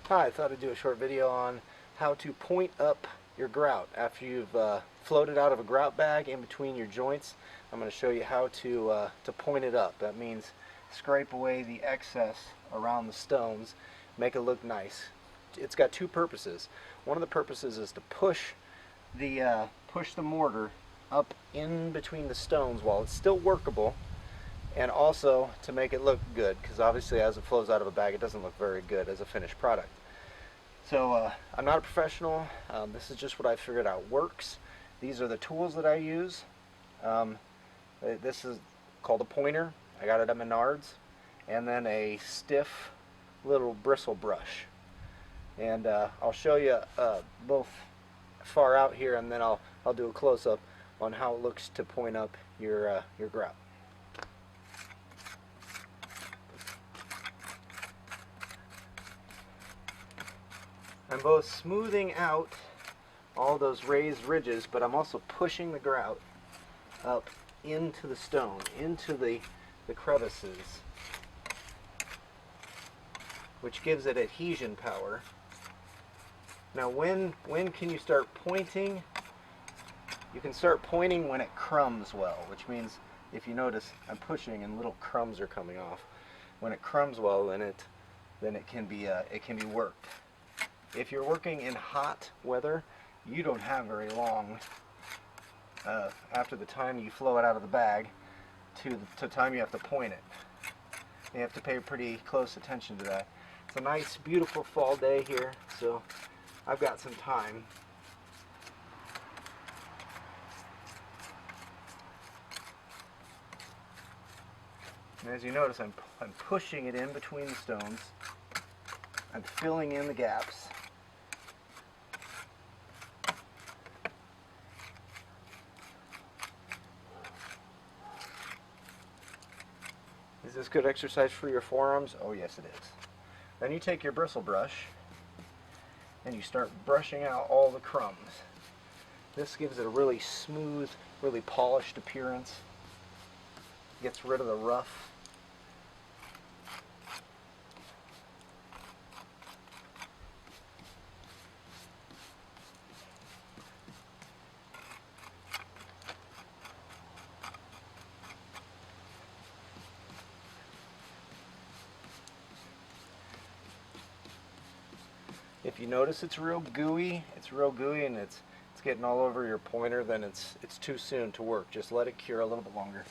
Hi, I thought I'd do a short video on how to point up your grout. After you've floated out of a grout bag in between your joints, I'm going to show you how to point it up. That means scrape away the excess around the stones, make it look nice. It's got two purposes. One of the purposes is to push the mortar up in between the stones while it's still workable, and also to make it look good, because obviously as it flows out of a bag it doesn't look very good as a finished product. So I'm not a professional. This is just what I figured out works. These are the tools that I use. Um, this is called a pointer. I got it at Menards. And then a stiff little bristle brush. And I'll show you both far out here, and then I'll do a close-up on how it looks to point up your grout. I'm both smoothing out all those raised ridges, but I'm also pushing the grout up into the stone, into the crevices, which gives it adhesion power. Now when can you start pointing? You can start pointing when it crumbs well, which means, if you notice, I'm pushing and little crumbs are coming off. When it crumbs well, then it can be worked. If you're working in hot weather, you don't have very long after the time you flow it out of the bag to the time you have to point it. You have to pay pretty close attention to that. It's a nice, beautiful fall day here, so I've got some time. And as you notice, I'm pushing it in between the stones. I'm filling in the gaps. Is this good exercise for your forearms? Oh yes, it is. Then you take your bristle brush and you start brushing out all the crumbs. This gives it a really smooth, really polished appearance. Gets rid of the rough. If you notice it's real gooey and it's getting all over your pointer, then it's too soon to work. Just let it cure a little bit longer.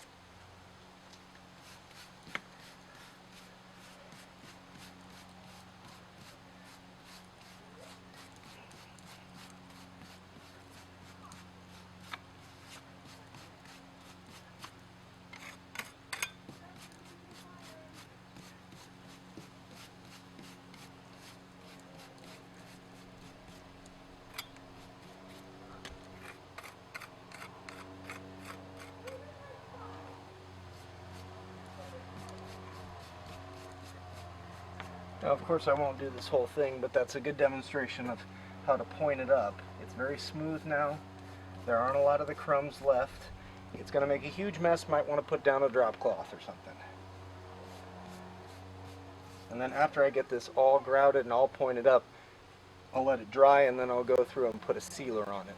Now, of course, I won't do this whole thing, but that's a good demonstration of how to point it up. It's very smooth now. There aren't a lot of the crumbs left. It's going to make a huge mess. Might want to put down a drop cloth or something. And then after I get this all grouted and all pointed up, I'll let it dry, and then I'll go through and put a sealer on it.